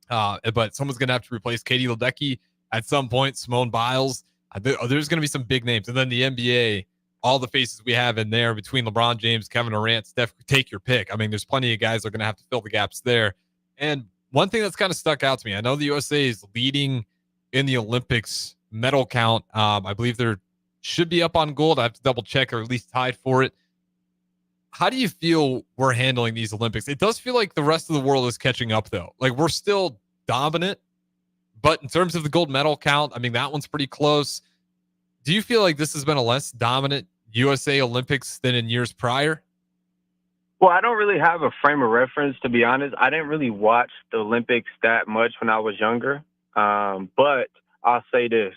But someone's going to have to replace Katie Ledecky at some point, Simone Biles. There's going to be some big names. And then the NBA, all the faces we have in there between LeBron James, Kevin Durant, Steph, take your pick. I mean, there's plenty of guys that are going to have to fill the gaps there. And one thing that's kind of stuck out to me, I know the USA is leading in the Olympics medal count. I believe there should be up on gold. I have to double check, or at least tied for it. How do you feel we're handling these Olympics? It does feel like the rest of the world is catching up, though. Like we're still dominant, but in terms of the gold medal count, I mean, that one's pretty close. Do you feel like this has been a less dominant USA Olympics than in years prior? Well, I don't really have a frame of reference, to be honest. I didn't really watch the Olympics that much when I was younger. But I'll say this.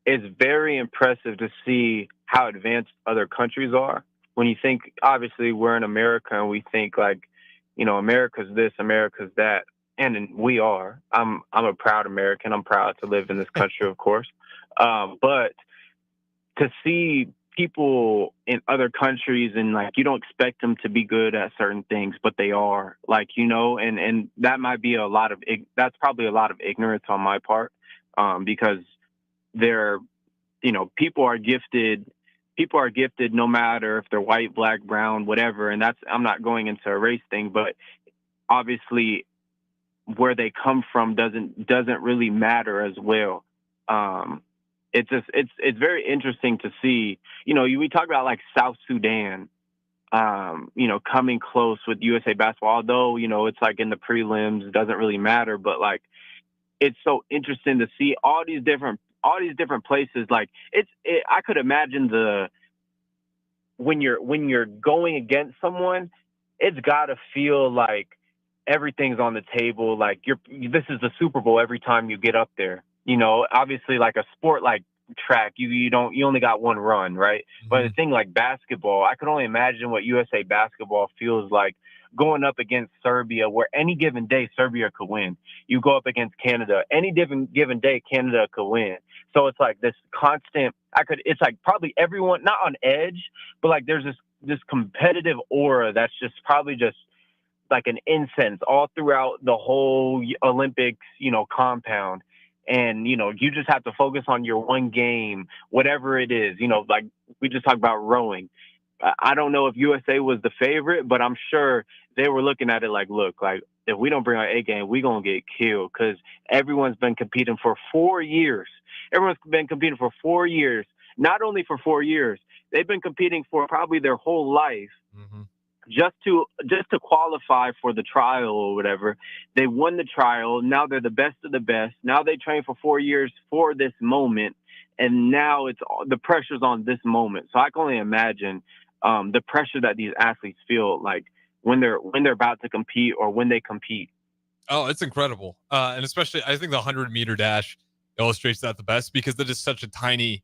It's very impressive to see how advanced other countries are. When you think, obviously, we're in America and we think like, America's this, America's that. And we are. I'm a proud American. I'm proud to live in this country, of course. But to see people in other countries and like, you don't expect them to be good at certain things, but they are, like, and that might be that's probably a lot of ignorance on my part. Because they're, people are gifted no matter if they're white, black, brown, whatever. And I'm not going into a race thing, but obviously where they come from doesn't really matter as well. It's very interesting to see. We talk about like South Sudan, coming close with USA basketball. Although it's like in the prelims, it doesn't really matter. But like, it's so interesting to see all these different places. Like I could imagine when you're going against someone, it's got to feel like everything's on the table. Like this is the Super Bowl every time you get up there. Obviously like a sport like track, you only got one run, right? Mm-hmm. But a thing like basketball, I could only imagine what USA basketball feels like going up against Serbia, where any given day Serbia could win. You go up against Canada, any given day Canada could win. So it's like this constant. It's like probably everyone not on edge, but like there's this competitive aura that's just probably just like an incense all throughout the whole Olympics, compound. And, you just have to focus on your one game, whatever it is, like we just talked about rowing. I don't know if USA was the favorite, but I'm sure they were looking at it like, look, like if we don't bring our A game, we're going to get killed, because everyone's been competing for 4 years. Everyone's been competing for 4 years, not only for 4 years, they've been competing for probably their whole life. Mm-hmm. Just to qualify for the trial or whatever. They won the trial. Now they're the best of the best. Now they train for 4 years for this moment, and now the pressure's on this moment. So I can only imagine the pressure that these athletes feel like when they're about to compete or when they compete. Oh, it's incredible, and especially I think the 100-meter dash illustrates that the best, because it is such a tiny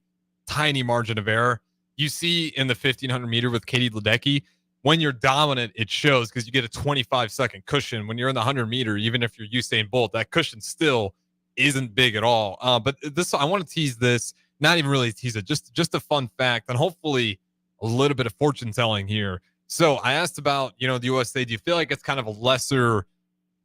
margin of error. You see in the 1500 meter with Katie Ledecky, when you're dominant, it shows, because you get a 25-second cushion. When you're in the 100-meter, even if you're Usain Bolt, that cushion still isn't big at all. But I want to tease this, not even really tease it, just a fun fact, and hopefully a little bit of fortune telling here. So I asked about, the USA. Do you feel like it's kind of a lesser,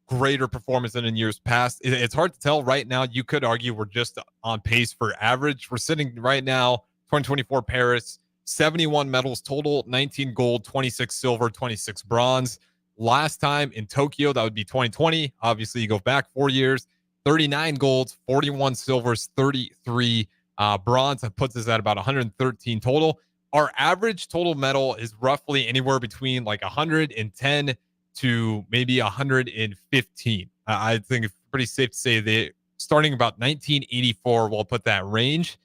greater performance than in years past? It's hard to tell right now. You could argue we're just on pace for average. We're sitting right now, 2024 Paris, 71 medals total, 19 gold, 26 silver, 26 bronze. Last time in Tokyo, that would be 2020. Obviously, you go back 4 years, 39 golds, 41 silvers, 33 bronze. That puts us at about 113 total. Our average total medal is roughly anywhere between like 110 to maybe 115. I think it's pretty safe to say that starting about 1984, we'll put that range.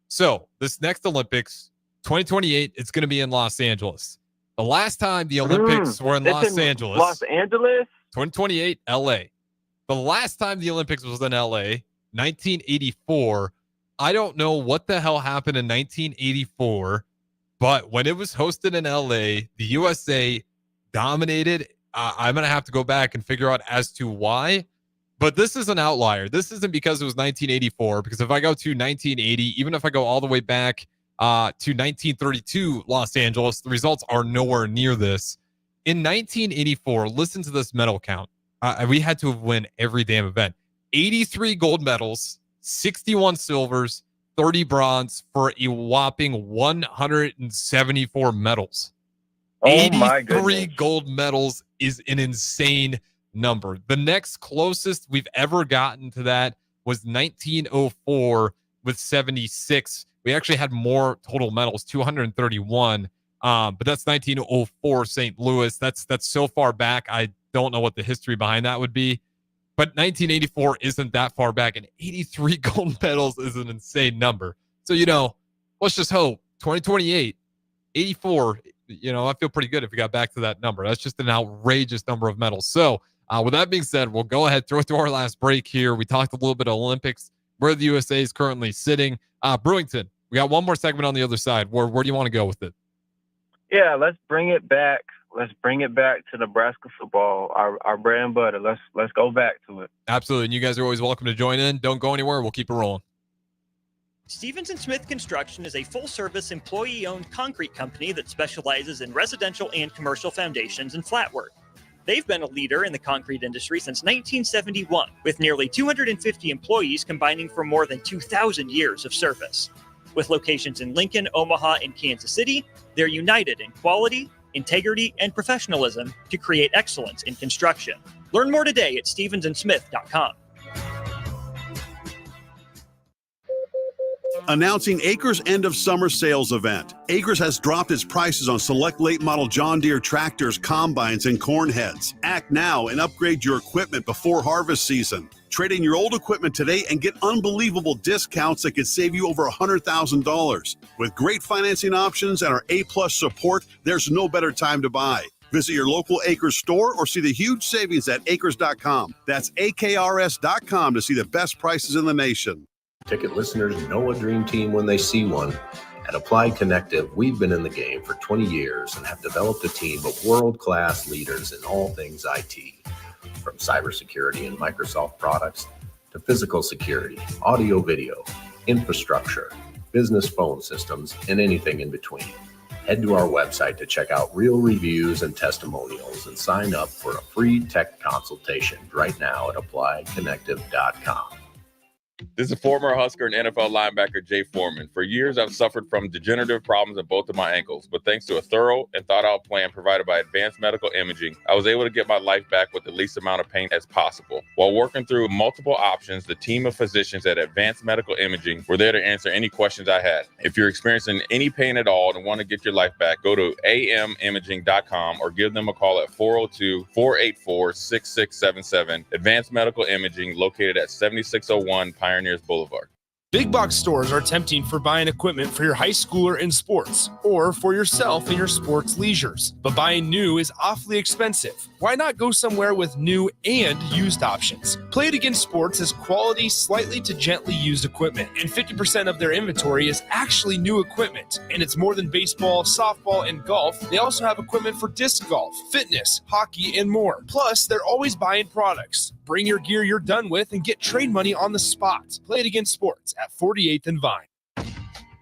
So this next Olympics, 2028, it's going to be in Los Angeles. The last time the Olympics were in Los Angeles. 2028, LA. The last time the Olympics was in LA, 1984. I don't know what the hell happened in 1984, but when it was hosted in LA, the USA dominated. I'm going to have to go back and figure out as to why. But this is an outlier. This isn't because it was 1984, because if I go to 1980, even if I go all the way back to 1932 Los Angeles, the results are nowhere near this. In 1984, listen to this medal count. We had to win every damn event. 83 gold medals, 61 silvers, 30 bronze, for a whopping 174 medals. Oh my 83 gold medals is an insane number. The next closest we've ever gotten to that was 1904 with 76. We actually had more total medals, 231. But that's 1904 St. Louis. That's so far back. I don't know what the history behind that would be. But 1984 isn't that far back, and 83 gold medals is an insane number. So, let's just hope 2028, 84, I feel pretty good if we got back to that number. That's just an outrageous number of medals. So, with that being said, we'll go ahead, throw it to our last break here. We talked a little bit of Olympics, where the USA is currently sitting. Brewington, we got one more segment on the other side. Where do you want to go with it? Yeah, let's bring it back. Let's bring it back to Nebraska football, our bread and butter. Let's go back to it. Absolutely. And you guys are always welcome to join in. Don't go anywhere. We'll keep it rolling. Stevens & Smith Construction is a full-service, employee-owned concrete company that specializes in residential and commercial foundations and flat work. They've been a leader in the concrete industry since 1971, with nearly 250 employees combining for more than 2,000 years of service. With locations in Lincoln, Omaha, and Kansas City, they're united in quality, integrity, and professionalism to create excellence in construction. Learn more today at stevensondsmith.com. Announcing Acres' end of summer sales event. Acres has dropped its prices on select late model John Deere tractors, combines, and corn heads. Act now and upgrade your equipment before harvest season. Trade in your old equipment today and get unbelievable discounts that could save you over $100,000. With great financing options and our A-plus support, there's no better time to buy. Visit your local Acres store or see the huge savings at acres.com. That's AKRS.com to see the best prices in the nation. Ticket listeners know a dream team when they see one. At Applied Connective, we've been in the game for 20 years and have developed a team of world-class leaders in all things IT. From cybersecurity and Microsoft products to physical security, audio-video, infrastructure, business phone systems, and anything in between. Head to our website to check out real reviews and testimonials and sign up for a free tech consultation right now at appliedconnective.com. This is former Husker and NFL linebacker Jay Foreman. For years, I've suffered from degenerative problems in both of my ankles, but thanks to a thorough and thought-out plan provided by Advanced Medical Imaging, I was able to get my life back with the least amount of pain as possible. While working through multiple options, the team of physicians at Advanced Medical Imaging were there to answer any questions I had. If you're experiencing any pain at all and want to get your life back, go to amimaging.com or give them a call at 402-484-6677. Advanced Medical Imaging, located at 7601 Pioneers Boulevard. Big box stores are tempting for buying equipment for your high schooler in sports or for yourself in your sports leisures. But buying new is awfully expensive. Why not go somewhere with new and used options? Play It Again Sports has quality, slightly to gently used equipment, and 50% of their inventory is actually new equipment. And it's more than baseball, softball, and golf. They also have equipment for disc golf, fitness, hockey, and more. Plus, they're always buying products. Bring your gear you're done with and get trade money on the spot. Play It Again Sports at 48th and Vine.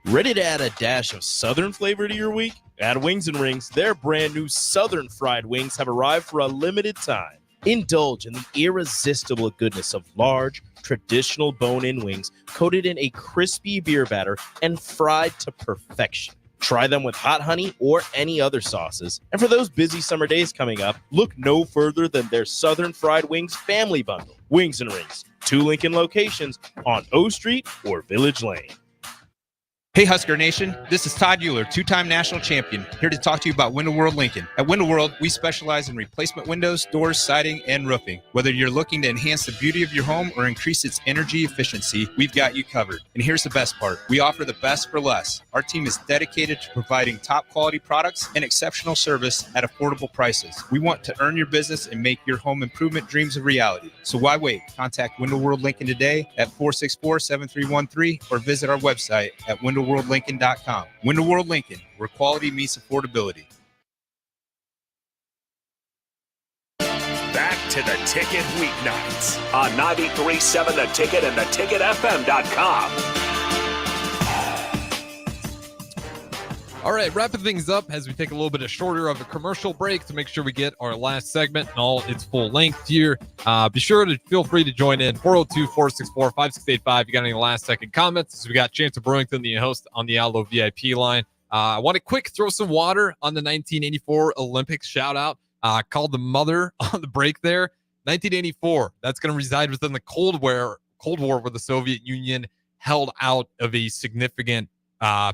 Ready to add a dash of Southern flavor to your week? At Wings and Rings, their brand new Southern fried wings have arrived for a limited time. Indulge in the irresistible goodness of large, traditional bone-in wings coated in a crispy beer batter and fried to perfection. Try them with hot honey or any other sauces. And for those busy summer days coming up, look no further than their Southern Fried Wings Family Bundle. Wings and Rings, 2 Lincoln locations on O Street or Village Lane. Hey Husker Nation, this is Todd Euler, 2-time national champion, here to talk to you about Window World Lincoln. At Window World, we specialize in replacement windows, doors, siding, and roofing. Whether you're looking to enhance the beauty of your home or increase its energy efficiency, we've got you covered. And here's the best part. We offer the best for less. Our team is dedicated to providing top quality products and exceptional service at affordable prices. We want to earn your business and make your home improvement dreams a reality. So why wait? Contact Window World Lincoln today at 464-7313 or visit our website at windowworldlincoln.com. Window World Lincoln, where quality meets affordability. Back to the Ticket weeknights on 93.7 The Ticket and theticketfm.com. All right, wrapping things up as we take a little bit of shorter of a commercial break to make sure we get our last segment and all its full length here. Be sure to feel free to join in 402-464-5685. You got any last second comments? So we got Chancellor Brewington, the host on the Allo VIP line. I want to quick throw some water on the 1984 Olympics shout out. Called the mother on the break there. 1984, that's going to reside within the Cold War where the Soviet Union held out of a significant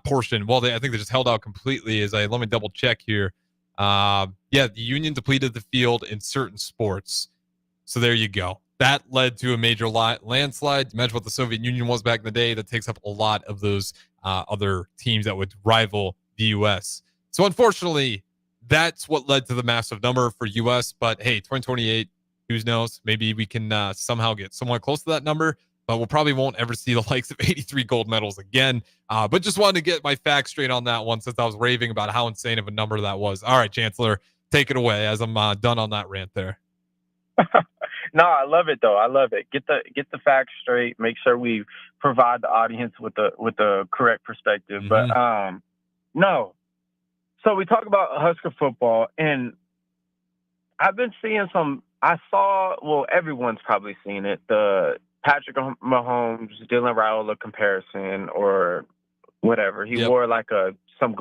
portion. Well, I think they just held out completely. Let me double check here. The Union depleted the field in certain sports. So there you go. That led to a major landslide. Imagine what the Soviet Union was back in the day. That takes up a lot of those other teams that would rival the U.S. So unfortunately, that's what led to the massive number for U.S. But hey, 2028, who knows? Maybe we can somehow get somewhat close to that number. But we'll probably won't ever see the likes of 83 gold medals again. But just wanted to get my facts straight on that one since I was raving about how insane of a number that was. All right, Chancellor, take it away as I'm done on that rant there. No, I love it though. I love it. Get the facts straight. Make sure we provide the audience with the correct perspective. Mm-hmm. But no. So we talk about Husker football, and I've been seeing everyone's probably seen it. The Patrick Mahomes, Dylan Raiola comparison or whatever. He wore like some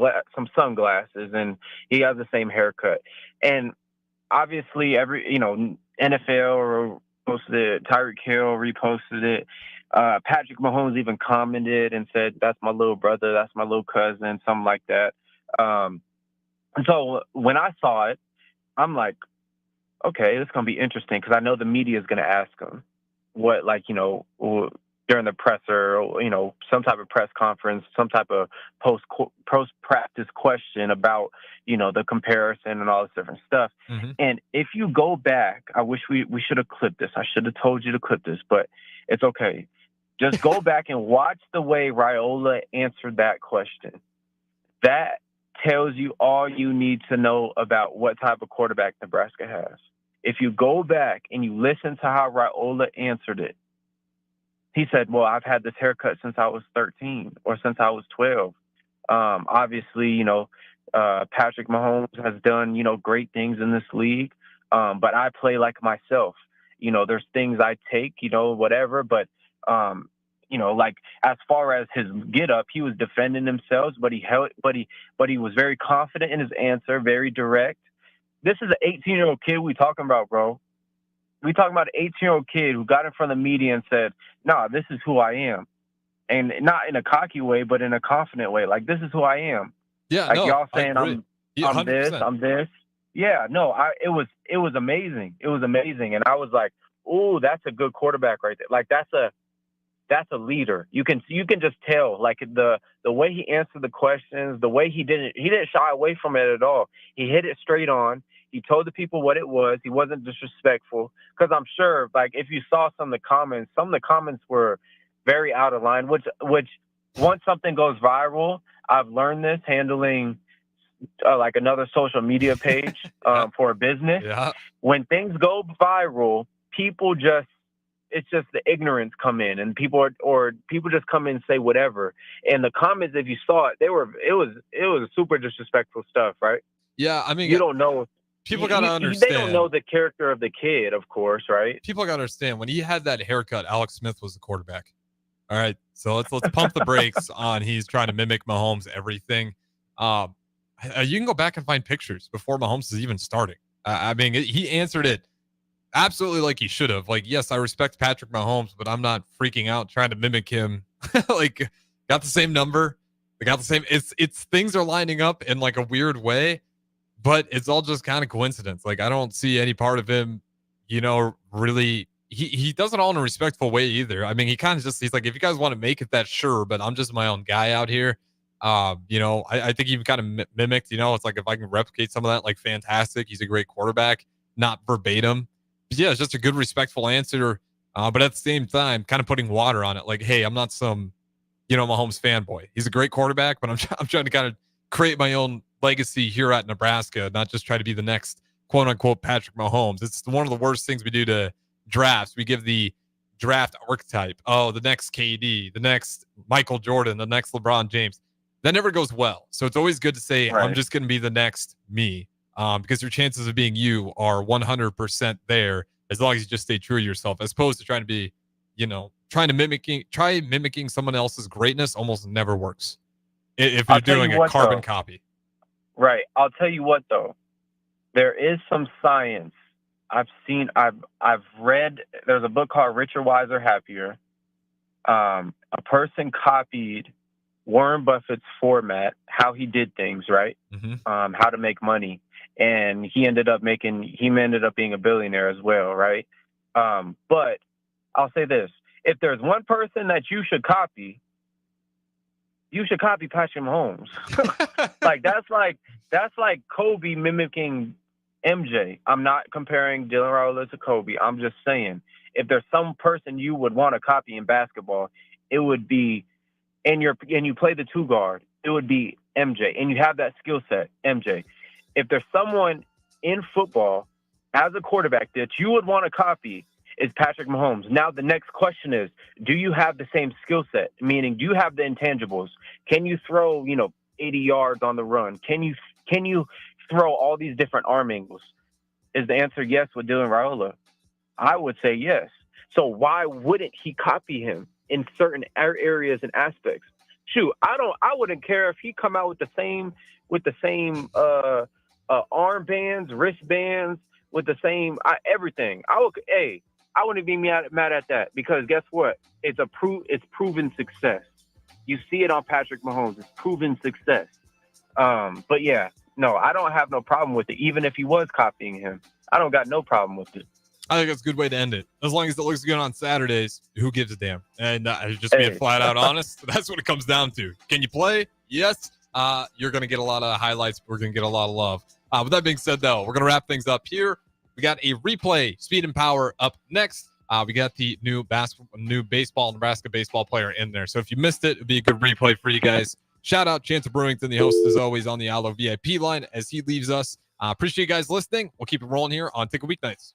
sunglasses and he has the same haircut. And obviously NFL posted it. Tyreek Hill reposted it. Patrick Mahomes even commented and said, "That's my little brother. That's my little cousin," something like that. And so when I saw it, I'm like, okay, it's going to be interesting because I know the media is going to ask him what, like, during the presser, or, some type of press conference, some type of post practice question about, the comparison and all this different stuff. Mm-hmm. And if you go back, I wish we should have clipped this. I should have told you to clip this, but it's okay. Just go back and watch the way Raiola answered that question. That tells you all you need to know about what type of quarterback Nebraska has. If you go back and you listen to how Raiola answered it, he said, well, I've had this haircut since I was 13 or since I was 12. Obviously, Patrick Mahomes has done, great things in this league, but I play like myself. There's things I take, whatever, but like as far as his get up, he was defending himself, but he was very confident in his answer, very direct. This is an 18-year-old kid we talking about, bro. We talking about an 18-year-old kid who got in front of the media and said, "Nah, this is who I am," and not in a cocky way, but in a confident way. Like, this is who I am. Yeah, like no, y'all saying I'm this, I'm this. Yeah, no, it was amazing. It was amazing, and I was like, "Ooh, that's a good quarterback right there." Like that's a leader. You can just tell, like the way he answered the questions, the way he didn't shy away from it at all. He hit it straight on. He told the people what it was. He wasn't disrespectful. Because I'm sure, like, if you saw some of the comments were very out of line. Which once something goes viral, I've learned this handling like another social media page for a business. Yeah. When things go viral, people just it's just the ignorance come in, and people just come in and say whatever. And the comments, if you saw it, it was super disrespectful stuff, right? Yeah, I mean, you don't know. People got to understand. They don't know the character of the kid, of course, right? People got to understand when he had that haircut, Alex Smith was the quarterback. All right, so let's pump the brakes on he's trying to mimic Mahomes everything. You can go back and find pictures before Mahomes is even starting. I mean, he answered it absolutely like he should have. Like, yes, I respect Patrick Mahomes, but I'm not freaking out trying to mimic him. Like, got the same number. They got the same. It's things are lining up in like a weird way, but it's all just kind of coincidence. Like, I don't see any part of him, really. He does it all in a respectful way either. I mean, he's like, if you guys want to make it that, sure, but I'm just my own guy out here. I think he kind of mimicked, it's like if I can replicate some of that, like, fantastic. He's a great quarterback, not verbatim. But yeah, it's just a good, respectful answer. But at the same time, kind of putting water on it. Like, hey, I'm not some, Mahomes fanboy. He's a great quarterback, but I'm trying to kind of create my own legacy here at Nebraska, not just try to be the next quote unquote Patrick Mahomes. It's one of the worst things we do to drafts. We give the draft archetype. Oh, the next KD, the next Michael Jordan, the next LeBron James. That never goes well. So it's always good to say, right, I'm just going to be the next me, because your chances of being you are 100% there as long as you just stay true to yourself, as opposed to trying to be, mimicking someone else's greatness almost never works if you're doing a carbon copy. Right. I'll tell you what, though. There is some science. I've read, there's a book called Richer, Wiser, Happier. A person copied Warren Buffett's format, how he did things, right? Mm-hmm. How to make money. And he ended up being a billionaire as well, right? But I'll say this. If there's one person that you should copy Patrick Mahomes. That's like Kobe mimicking MJ. I'm not comparing Dylan Raiola to Kobe. I'm just saying, if there's some person you would want to copy in basketball, it would be, and you play the two guard, it would be MJ, and you have that skill set, MJ. If there's someone in football as a quarterback that you would want to copy, is Patrick Mahomes. Now the next question is, do you have the same skill set? Meaning, do you have the intangibles? Can you throw, 80 yards on the run? Can you throw all these different arm angles? Is the answer yes with Dylan Raiola? I would say yes. So why wouldn't he copy him in certain areas and aspects? Shoot, I wouldn't care if he come out with the same armbands, wristbands, with the same everything. I wouldn't be mad at that, because guess what? It's proven success. You see it on Patrick Mahomes. It's proven success. But yeah, no, I don't have no problem with it. Even if he was copying him, I don't got no problem with it. I think that's a good way to end it. As long as it looks good on Saturdays, who gives a damn? And just being flat out honest, that's what it comes down to. Can you play? Yes. You're going to get a lot of highlights. We're going to get a lot of love. With that being said, though, we're going to wrap things up here. We got a replay, Speed and Power, up next. We got the new Nebraska baseball player in there. So if you missed it, it'd be a good replay for you guys. Shout out Chancellor Brewington, the host, as always, on the Allo VIP line as he leaves us. Appreciate you guys listening. We'll keep it rolling here on Ticket Weeknights.